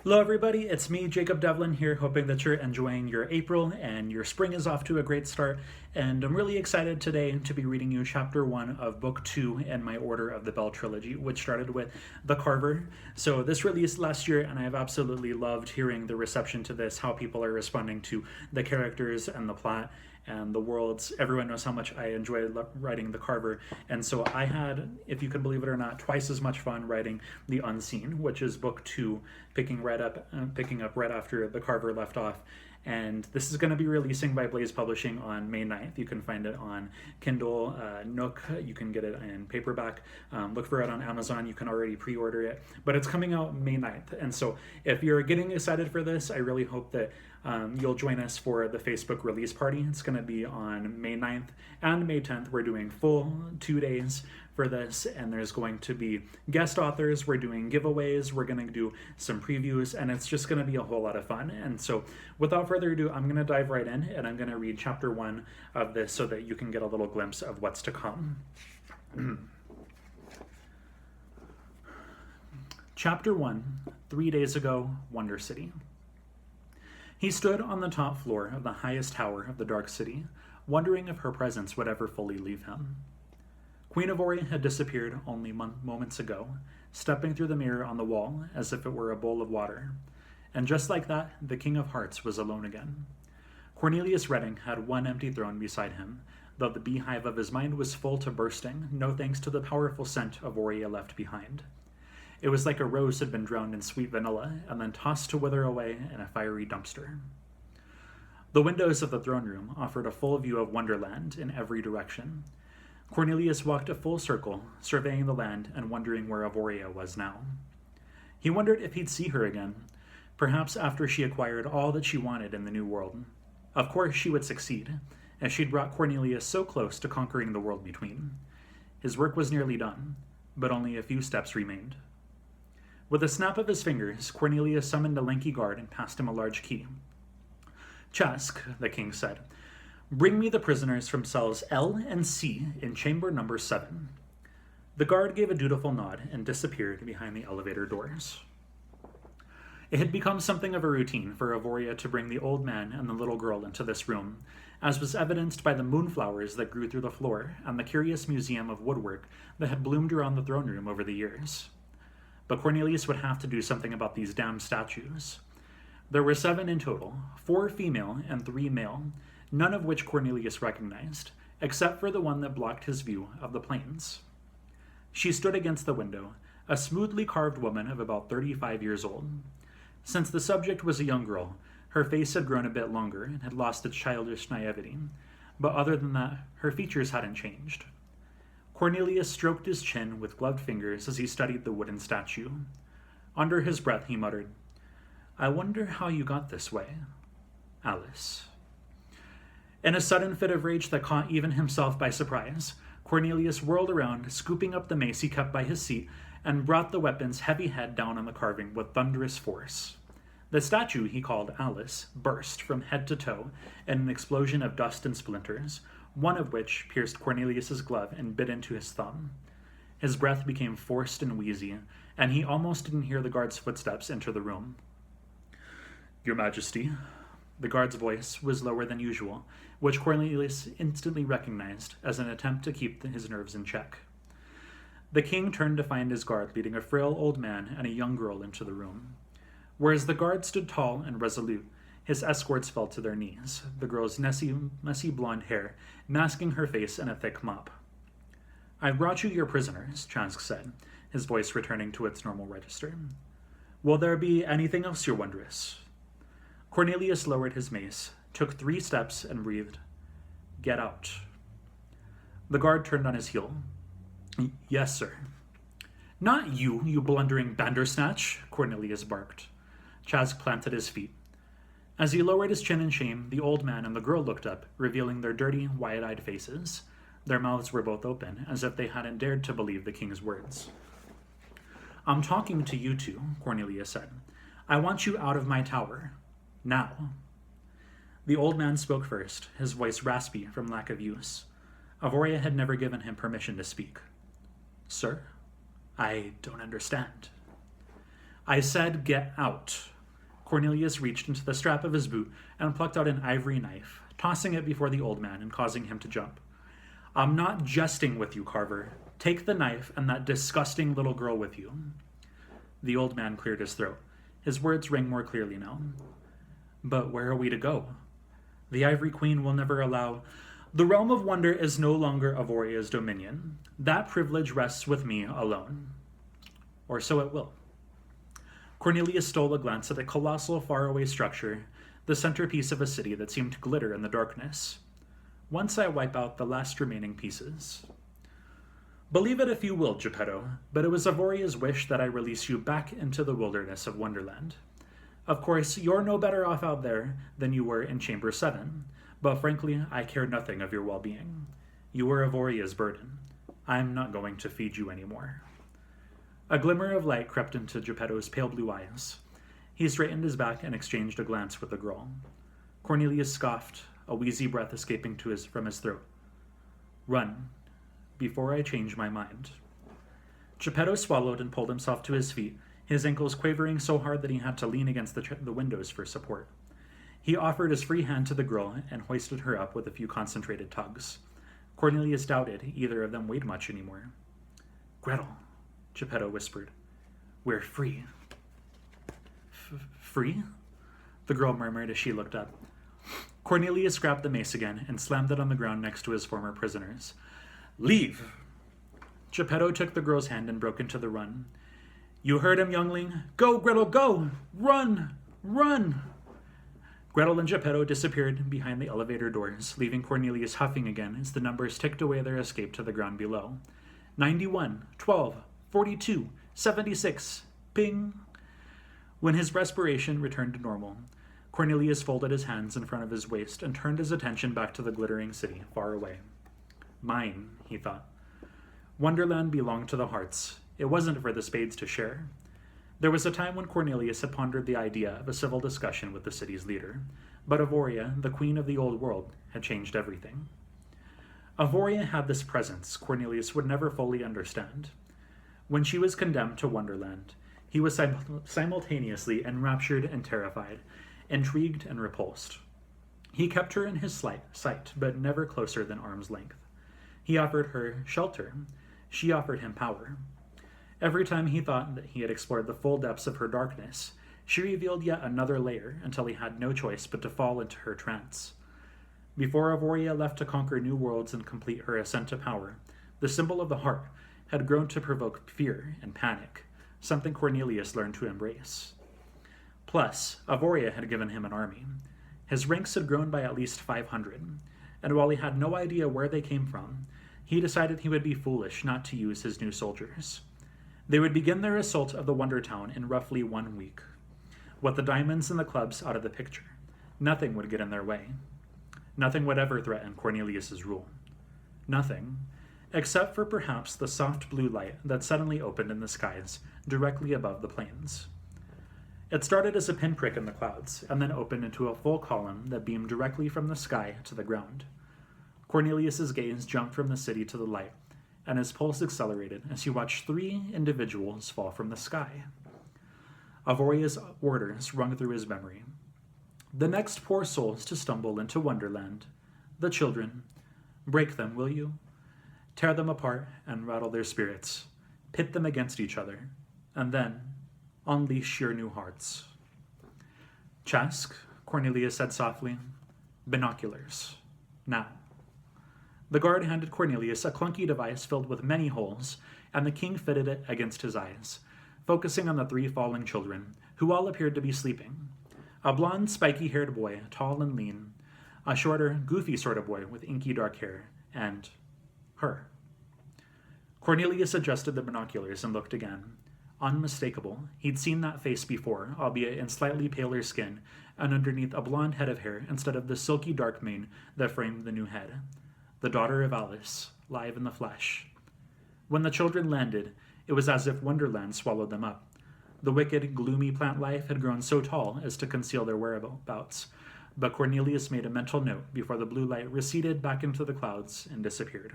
Hello, everybody. It's me, Jacob Devlin, here, hoping that you're enjoying your April and your spring is off to a great start. And I'm really excited today to be reading you chapter 1 of book 2 in my Order of the Bell trilogy, which started with The Carver. So, this released last year, and I've absolutely loved hearing the reception to this, how people are responding to the characters and the plot and the worlds. Everyone knows how much I enjoy writing The Carver, and so I had, if you can believe it or not, twice as much fun writing The Unseen, which is book 2, picking up right after The Carver left off. And this is going to be releasing by Blaze Publishing on May 9th. You can find it on Kindle, Nook. You can get it in paperback. Look for it on Amazon. You can already pre-order it. But it's coming out May 9th. And so if you're getting excited for this, I really hope that you'll join us for the Facebook release party. It's going to be on May 9th and May 10th. We're doing full 2 days for this, and there's going to be guest authors. We're doing giveaways. We're going to do some previews, and it's just going to be a whole lot of fun. And so without further ado, I'm going to dive right in, and I'm going to read chapter 1 of this so that you can get a little glimpse of what's to come. Chapter 1, 3 days ago, Wonder City. He stood on the top floor of the highest tower of the Dark City, wondering if her presence would ever fully leave him. Queen Avoria had disappeared only moments ago, stepping through the mirror on the wall as if it were a bowl of water. And just like that, the King of Hearts was alone again. Cornelius Redding had one empty throne beside him, though the beehive of his mind was full to bursting, no thanks to the powerful scent Avoria left behind. It was like a rose had been drowned in sweet vanilla and then tossed to wither away in a fiery dumpster. The windows of the throne room offered a full view of Wonderland in every direction. Cornelius walked a full circle, surveying the land and wondering where Avoria was now. He wondered if he'd see her again, perhaps after she acquired all that she wanted in the new world. Of course she would succeed, as she'd brought Cornelius so close to conquering the world between. His work was nearly done, but only a few steps remained. With a snap of his fingers, Cornelius summoned a lanky guard and passed him a large key. "Chask," the king said, "bring me the prisoners from cells L and C in chamber number 7. The guard gave a dutiful nod and disappeared behind the elevator doors. It had become something of a routine for Avoria to bring the old man and the little girl into this room, as was evidenced by the moonflowers that grew through the floor and the curious museum of woodwork that had bloomed around the throne room over the years. But Cornelius would have to do something about these damned statues. There were 7 in total, 4 female and 3 male, none of which Cornelius recognized, except for the one that blocked his view of the plains. She stood against the window, a smoothly carved woman of about 35 years old. Since the subject was a young girl, her face had grown a bit longer and had lost its childish naivety, but other than that, her features hadn't changed. Cornelius stroked his chin with gloved fingers as he studied the wooden statue. Under his breath, he muttered, "I wonder how you got this way, Alice." In a sudden fit of rage that caught even himself by surprise, Cornelius whirled around, scooping up the mace he kept by his seat, and brought the weapon's heavy head down on the carving with thunderous force. The statue he called Alice burst from head to toe in an explosion of dust and splinters, one of which pierced Cornelius's glove and bit into his thumb. His breath became forced and wheezy, and he almost didn't hear the guard's footsteps enter the room. "Your Majesty." The guard's voice was lower than usual, which Cornelius instantly recognized as an attempt to keep his nerves in check. The king turned to find his guard leading a frail old man and a young girl into the room. Whereas the guard stood tall and resolute, his escorts fell to their knees, the girl's messy blonde hair masking her face in a thick mop. "I brought you your prisoners," Chask said, his voice returning to its normal register. "Will there be anything else you're wondrous?" Cornelius lowered his mace, took 3 steps, and breathed, "Get out." The guard turned on his heel. "Yes, sir." "Not you, you blundering bandersnatch," Cornelius barked. Chask planted his feet. As he lowered his chin in shame, the old man and the girl looked up, revealing their dirty, wide-eyed faces. Their mouths were both open, as if they hadn't dared to believe the king's words. "I'm talking to you two," Cornelius said. "I want you out of my tower. Now." The old man spoke first, his voice raspy from lack of use. Avoria had never given him permission to speak. "Sir, I don't understand." "I said get out," Cornelius reached into the strap of his boot and plucked out an ivory knife, tossing it before the old man and causing him to jump. I'm not jesting with you, Carver. Take the knife and that disgusting little girl with you. The old man cleared his throat. His words rang more clearly now. But where are we to go? The Ivory Queen will never allow... The realm of wonder is no longer Avoria's dominion. That privilege rests with me alone. Or so it will. Cornelius stole a glance at a colossal faraway structure, the centerpiece of a city that seemed to glitter in the darkness. Once I wipe out the last remaining pieces. Believe it if you will, Geppetto, but it was Avoria's wish that I release you back into the wilderness of Wonderland. Of course, you're no better off out there than you were in Chamber 7, but frankly, I care nothing of your well-being. You were Avoria's burden. I'm not going to feed you anymore. A glimmer of light crept into Geppetto's pale blue eyes. He straightened his back and exchanged a glance with the girl. Cornelius scoffed, a wheezy breath escaping from his throat. Run, before I change my mind. Geppetto swallowed and pulled himself to his feet, his ankles quavering so hard that he had to lean against the windows for support. He offered his free hand to the girl and hoisted her up with a few concentrated tugs. Cornelius doubted either of them weighed much anymore. Gretel, Geppetto whispered. We're free. Free? The girl murmured as she looked up. Cornelius grabbed the mace again and slammed it on the ground next to his former prisoners. Leave! Geppetto took the girl's hand and broke into the run. You heard him, youngling. Go, Gretel, go! Run! Run! Gretel and Geppetto disappeared behind the elevator doors, leaving Cornelius huffing again as the numbers ticked away their escape to the ground below. 91, 12, 42, 76, ping. When his respiration returned to normal, Cornelius folded his hands in front of his waist and turned his attention back to the glittering city far away. Mine, he thought. Wonderland belonged to the hearts. It wasn't for the spades to share. There was a time when Cornelius had pondered the idea of a civil discussion with the city's leader, but Avoria, the queen of the old world, had changed everything. Avoria had this presence Cornelius would never fully understand. When she was condemned to Wonderland, he was simultaneously enraptured and terrified, intrigued and repulsed. He kept her in his sight, but never closer than arm's length. He offered her shelter. She offered him power. Every time he thought that he had explored the full depths of her darkness, she revealed yet another layer until he had no choice but to fall into her trance. Before Avoria left to conquer new worlds and complete her ascent to power, the symbol of the heart had grown to provoke fear and panic, something Cornelius learned to embrace. Plus, Avoria had given him an army. His ranks had grown by at least 500, and while he had no idea where they came from, he decided he would be foolish not to use his new soldiers. They would begin their assault of the Wonder Town in roughly 1 week. With the diamonds and the clubs out of the picture, nothing would get in their way. Nothing would ever threaten Cornelius's rule. Nothing, except for perhaps the soft blue light that suddenly opened in the skies directly above the plains. It started as a pinprick in the clouds, and then opened into a full column that beamed directly from the sky to the ground. Cornelius's gaze jumped from the city to the light, and his pulse accelerated as he watched 3 individuals fall from the sky. Avoria's orders rung through his memory. The next poor souls to stumble into Wonderland, the children. Break them, will you? Tear them apart and rattle their spirits. Pit them against each other, and then unleash your new hearts. Chask, Cornelius said softly. Binoculars. Now. The guard handed Cornelius a clunky device filled with many holes, and the king fitted it against his eyes, focusing on the 3 falling children, who all appeared to be sleeping. A blond, spiky-haired boy, tall and lean, a shorter, goofy sort of boy with inky dark hair, and her. Cornelius adjusted the binoculars and looked again. Unmistakable, he'd seen that face before, albeit in slightly paler skin, and underneath a blonde head of hair instead of the silky dark mane that framed the new head. The daughter of Alice, live in the flesh. When the children landed, it was as if Wonderland swallowed them up. The wicked, gloomy plant life had grown so tall as to conceal their whereabouts, but Cornelius made a mental note before the blue light receded back into the clouds and disappeared.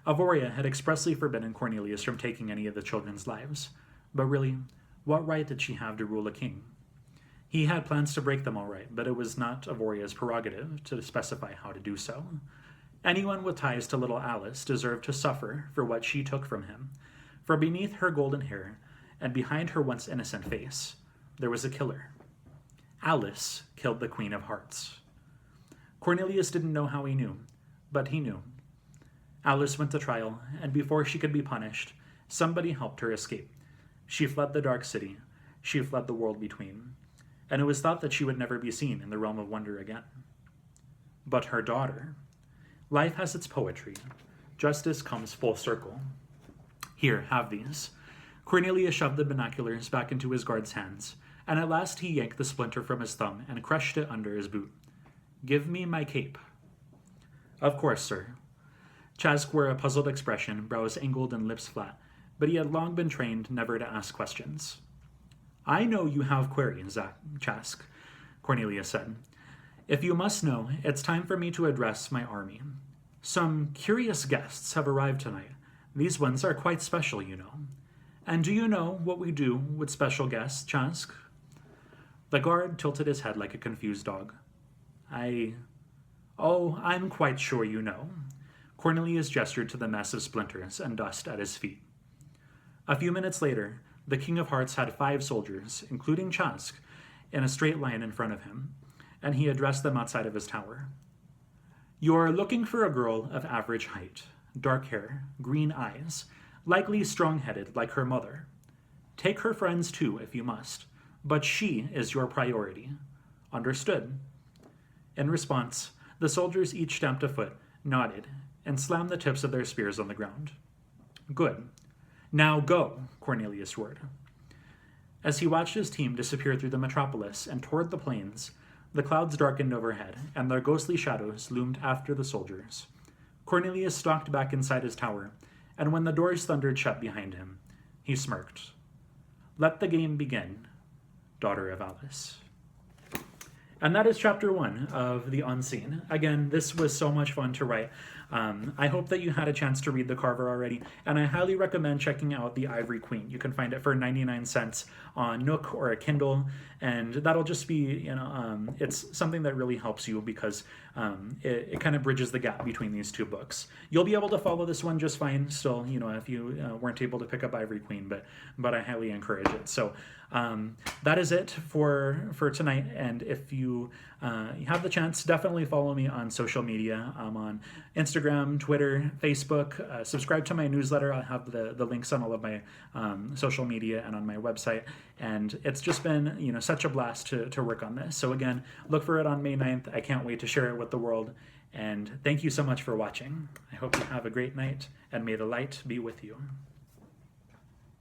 Avoria had expressly forbidden Cornelius from taking any of the children's lives, but really, what right did she have to rule a king? He had plans to break them all right, but it was not Avoria's prerogative to specify how to do so. Anyone with ties to little Alice deserved to suffer for what she took from him, for beneath her golden hair and behind her once innocent face, there was a killer. Alice killed the Queen of Hearts. Cornelius didn't know how he knew, but he knew. Alice went to trial, and before she could be punished, somebody helped her escape. She fled the Dark City. She fled the world between. And it was thought that she would never be seen in the realm of wonder again. But her daughter. Life has its poetry. Justice comes full circle. Here, have these. Cornelius shoved the binoculars back into his guard's hands, and at last he yanked the splinter from his thumb and crushed it under his boot. Give me my cape. Of course, sir. Chask wore a puzzled expression, brows angled and lips flat, but he had long been trained never to ask questions. I know you have queries, Chask, Cornelius said. If you must know, it's time for me to address my army. Some curious guests have arrived tonight. These ones are quite special, you know. And do you know what we do with special guests, Chask? The guard tilted his head like a confused dog. I'm quite sure you know. Cornelius gestured to the mess of splinters and dust at his feet. A few minutes later, the King of Hearts had 5 soldiers, including Chask, in a straight line in front of him, and he addressed them outside of his tower. You're looking for a girl of average height, dark hair, green eyes, likely strong-headed like her mother. Take her friends too, if you must, but she is your priority. Understood? In response, the soldiers each stamped a foot, nodded, and slammed the tips of their spears on the ground. Good. Now go, Cornelius roared. As he watched his team disappear through the metropolis and toward the plains, the clouds darkened overhead, and their ghostly shadows loomed after the soldiers. Cornelius stalked back inside his tower, and when the doors thundered shut behind him, he smirked. Let the game begin, daughter of Alice. And that is chapter 1 of The Unseen. Again, this was so much fun to write. I hope that you had a chance to read The Carver already, and I highly recommend checking out The Ivory Queen. You can find it for 99 cents on Nook or a Kindle, and that'll just be, it's something that really helps you because it kind of bridges the gap between these two books. You'll be able to follow this one just fine still, if you weren't able to pick up Ivory Queen, but I highly encourage it. So that is it for tonight, and if you have the chance, definitely follow me on social media. I'm on Instagram, Twitter, Facebook. Subscribe to my newsletter. I'll have the links on all of my social media and on my website. And it's just been, such a blast to work on this. So again, look for it on May 9th. I can't wait to share it with the world. And thank you so much for watching. I hope you have a great night, and may the light be with you.